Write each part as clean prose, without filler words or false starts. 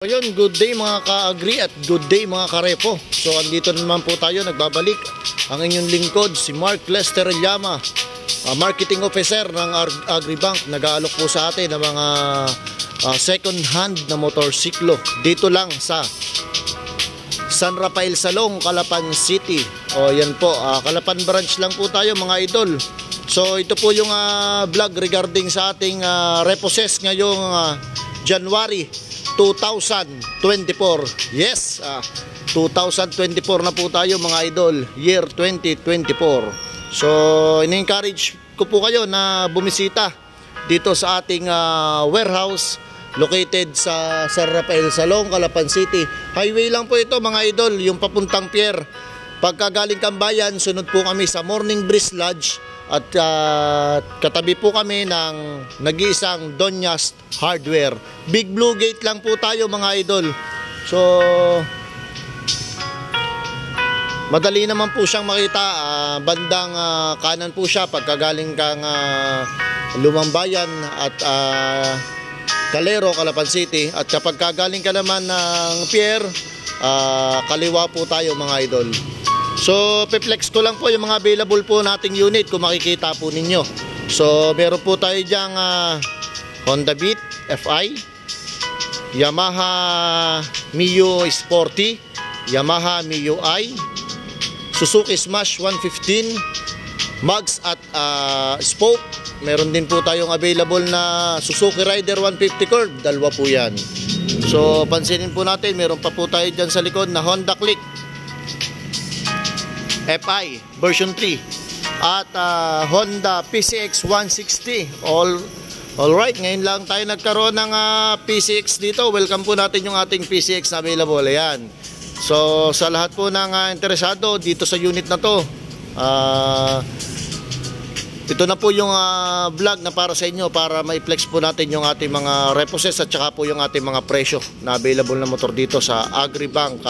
Ayun, good day mga ka-agri at good day mga karepo. So andito naman po tayo, nagbabalik ang inyong lingkod, si Mark Lester Llama, Marketing Officer ng Agribank. Nag-aalok po sa atin ng mga second hand na motorsiklo dito lang sa San Rafael Salong, Calapan City. O yan po, Calapan branch lang po tayo mga idol. So ito po yung vlog regarding sa ating repossess ngayong January 2024. Yes, 2024 na po tayo mga idol, year 2024. So in-encourage ko po kayo na bumisita dito sa ating warehouse located sa San Rafael Salong, Calapan City. Highway lang po ito mga idol, yung papuntang pier. Pagkagaling Cambayan, sunod po kami sa Morning Breeze Lodge at katabi po kami ng nag-iisang Donyas Hardware. Big Blue Gate lang po tayo mga idol. So madali naman po siyang makita, bandang kanan po siya pagkagaling kang Lumambayan at Calero, Calapan City. At kapag kagaling ka naman ng pier, kaliwa po tayo mga idol. So pe-flex ko lang po yung mga available po nating unit kung makikita po ninyo. So meron po tayo dyang Honda Beat FI, Yamaha Mio Sporty, Yamaha Mio I, Suzuki Smash 115, Mags at Spoke. Meron din po tayong available na Suzuki Rider 150 Curve, dalawa po yan. So pansinin po natin, meron pa po tayo dyan sa likod na Honda Click FI version 3 at Honda PCX 160. Alright, ngayon lang tayo nagkaroon ng PCX dito. Welcome po natin yung ating PCX na available. Ayan. So sa lahat po ng interesado dito sa unit na to, ito na po yung vlog na para sa inyo, para ma-flex po natin yung ating mga repossess at saka po yung ating mga presyo na available na motor dito sa Agribank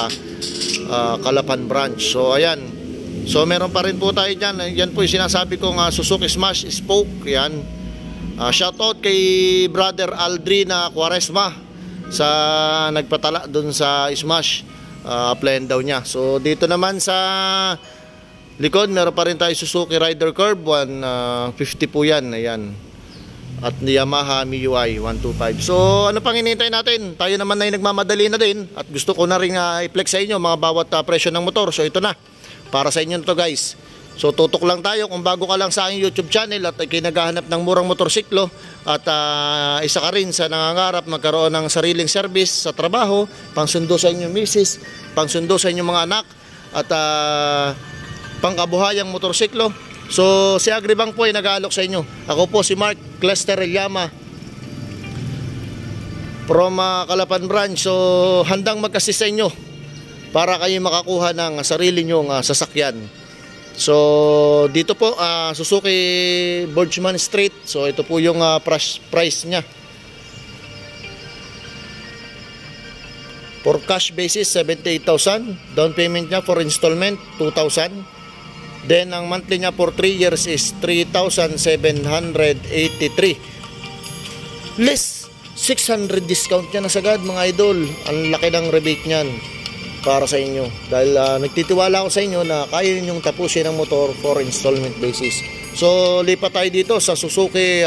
Calapan branch. So ayan. So meron pa rin po tayo dyan. Yan po yung sinasabi kong Suzuki Smash Spoke. Yan. Shoutout kay Brother Aldrina Quaresma sa nagpatala dun sa Smash. Plan daw niya. So dito naman sa likod, meron pa rin tayo Suzuki Rider Curve 150 po yan. Ayan. At Yamaha MIUI 125. So ano pang hinihintay natin? Tayo naman ay nagmamadali na din. At gusto ko na rin i-flex sa inyo mga bawat presyo ng motor. So ito na. Para sa inyo to guys. So tutok lang tayo kung bago ka lang sa aking YouTube channel at kinaghahanap ng murang motorsiklo at isa ka rin sa nangangarap magkaroon ng sariling service sa trabaho, pangsundo sa inyong misis, pangsundo sa inyong mga anak at pangkabuhayang motorsiklo. So si Agribank po ay nag-aalok sa inyo. Ako po si Mark Lester Llama from Calapan branch. So handang mag-assist sa inyo para kayo makakuha ng sarili nyong sasakyan. So dito po Suzuki Borgman Street. So ito po yung price nya. For cash basis 78,000, down payment nya for installment 2,000. Then ang monthly nya for 3 years is 3,783. Less 600 discount nya na sagad mga idol. Ang laki ng rebate niyan para sa inyo dahil nagtitiwala ako sa inyo na kaya ninyong tapusin ang motor for installment basis. So lipat tayo dito sa Suzuki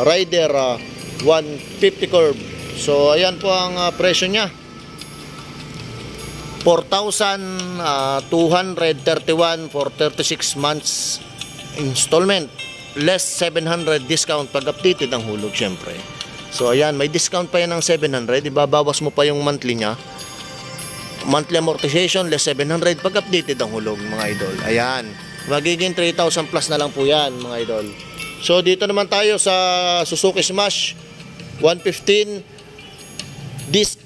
Rider 150 Curve. So ayan po ang presyo nya, 4,231 for 36 months installment, less 700 discount pag updated ang hulog syempre. So ayan, may discount pa yan ng 700, ibabawas mo pa yung monthly nya. Monthly amortization less 700 pag updated ang hulog mga idol. Ayan, magiging 3,000 plus na lang po yan mga idol. So dito naman tayo sa Suzuki Smash 115 disc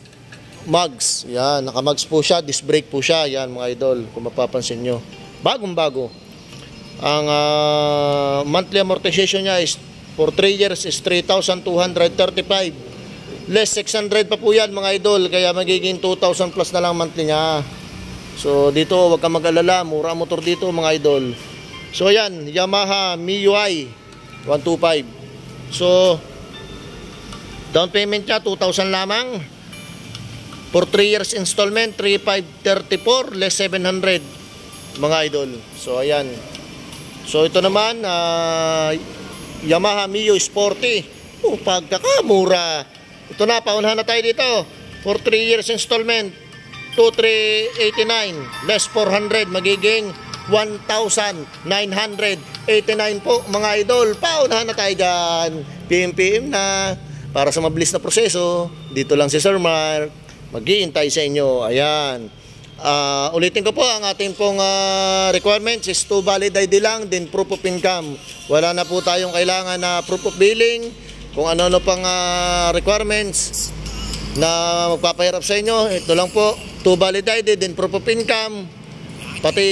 mags. Yan, naka-mags po siya, disc brake po siya. Yan mga idol, kung mapapansin nyo, bagong bago. Ang monthly amortization niya is for 3 years is 3,235. Less 600 pa po yan mga idol, kaya magiging 2,000 plus na lang monthly niya. So dito wag kang mag-alala, mura motor dito mga idol. So yan, Yamaha MIUI 125. So down payment niya 2,000 lamang. For 3 years installment, 3,534 less 700 mga idol. So ayan. So ito naman Yamaha Mio Sporty. Pagkakamura. Ito na, paunahan na tayo dito. For 3 years installment, 2,389 less 400 magiging 1,989 po mga idol. Paunahan na tayo dyan. PM na para sa mabilis na proseso. Dito lang si Sir Mark mag-iintay sa inyo. Ayan. Ulitin ko po, ang ating pong requirements is 2 valid ID lang, then proof of income. Wala na po tayong kailangan na proof of billing, kung ano-ano pang requirements na magpapahirap sa inyo. Ito lang po, 2 valid ID, then proof of income. Pati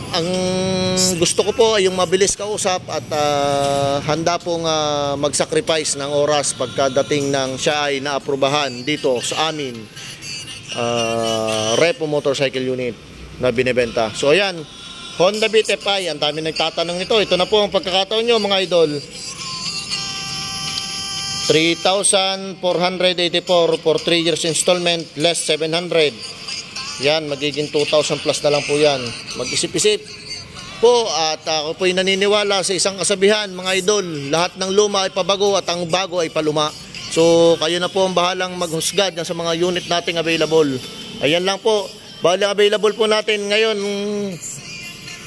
ang gusto ko po ay yung mabilis kausap at handa pong mag-sacrifice ng oras pagkadating ng siya ay naaprubahan dito sa amin. Repo motorcycle unit na binebenta. So ayan, Honda Beat FI, ang dami nagtatanong nito. Ito na po ang pagkakataon nyo mga idol. 3,484 for 3 years installment less 700. Yan, magiging 2,000 plus na lang po yan. Mag-isip-isip po at ako po'y naniniwala sa isang kasabihan mga idol. Lahat ng luma ay pabago at ang bago ay paluma. So kayo na po ang bahalang maghusga sa mga unit nating available. Ayan lang po. Bali available po natin ngayon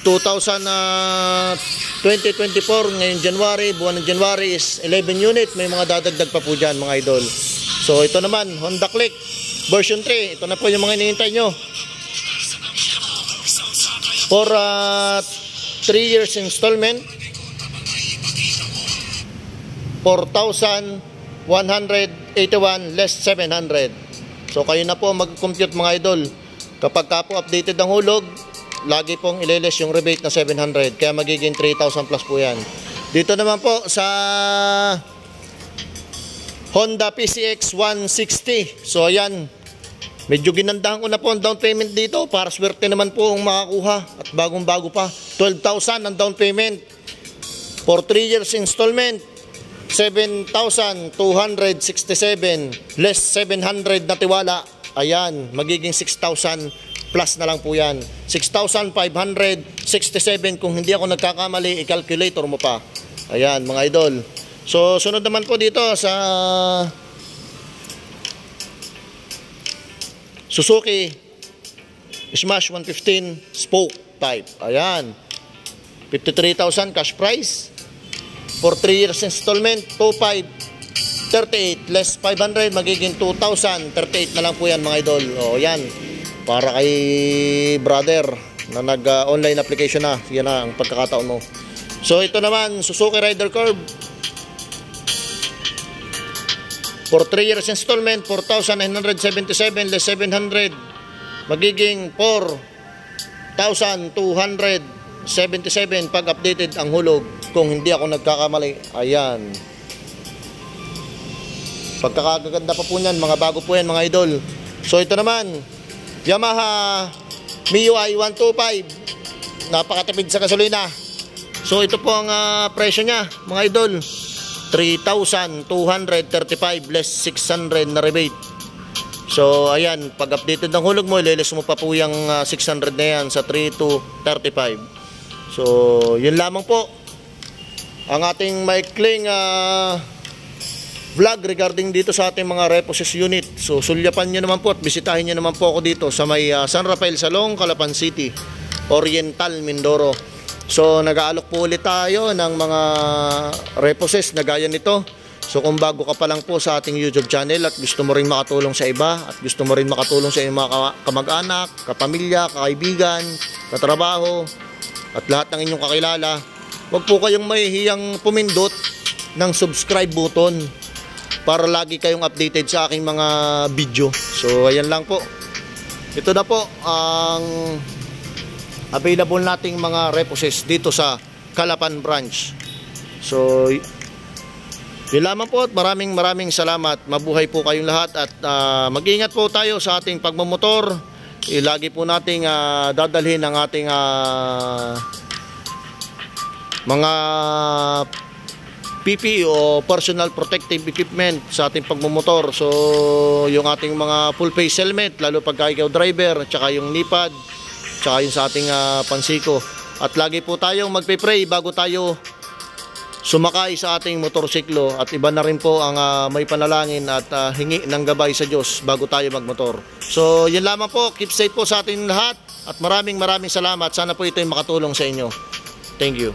2024 ngayon January, buwan ng January is 11 unit. May mga dadagdag pa po dyan mga idol. So ito naman Honda Click version 3. Ito na po yung mga hinihintay nyo. For 3 years installment, 4,181 less 700. So kayo na po mag-compute mga idol. Kapag ka po updated ang hulog, lagi pong ile-less yung rebate na 700. Kaya magiging 3,000 plus po yan. Dito naman po sa Honda PCX 160. So ayan, medyo ginandahan ko na po ang down payment dito para swerte naman po ang makakuha at bagong bago pa. 12,000 ang down payment. For 3 years installment, 7,267 less 700 na tiwala. Ayan, magiging 6,000 plus na lang po yan. 6,567 kung hindi ako nagkakamali, i-calculator mo pa. Ayan mga idol. So sunod naman po dito sa Suzuki Smash 115 spoke type. Ayan, 53,000 cash price. For 3 years installment, 2,538 less 500 magiging 2,038 na lang po yan mga idol. O yan, para kay brother na nag-online application na. Yan na ang pagkakataon mo. So ito naman Suzuki Rider Curve. For 3 years installment, 4,977 less 700 magiging 4,277 pag updated ang hulog kung hindi ako nagkakamali. Ayan, pagkakaganda pa po niyan, mga bago po yan mga idol. So ito naman Yamaha MIUI 125, napakatipid sa gasolina. So ito po ang presyo niya mga idol, 3,235 less 600 na rebate. So ayan, pag updated ang hulog mo, ileles mo pa po yung 600 na yan sa 3,235. So yun lamang po ang ating maikling vlog regarding dito sa ating mga repossess unit. So sulyapan nyo naman po at bisitahin nyo naman po ako dito sa may San Rafael Salong, Calapan City, Oriental, Mindoro. So nag-aalok po ulit tayo ng mga repossess na gaya nito. So kung bago ka pa lang po sa ating YouTube channel at gusto mo rin makatulong sa iba at gusto mo rin makatulong sa iyong mga kamag-anak, kapamilya, kaibigan, katrabaho at lahat ng inyong kakilala, huwag po kayong mahihiyang pumindot ng subscribe button para lagi kayong updated sa aking mga video. So ayan lang po. Ito na po ang available nating mga repossess dito sa Calapan branch. So yun lamang po at maraming salamat. Mabuhay po kayong lahat at mag-ingat po tayo sa ating pagmamotor. Lagi po nating dadalhin ang ating mga PPE o personal protective equipment sa ating pagmumotor. So yung ating mga full face helmet, lalo pagka ikaw driver, at saka yung lipad, tsaka yung sa ating pansiko. At lagi po tayong magpe-pray bago tayo sumakay sa ating motorsiklo. At iba na rin po ang may panalangin at hingi ng gabay sa Diyos bago tayo magmotor. So yun lamang po, keep safe po sa ating lahat. At maraming salamat. Sana po ito ay makatulong sa inyo. Thank you.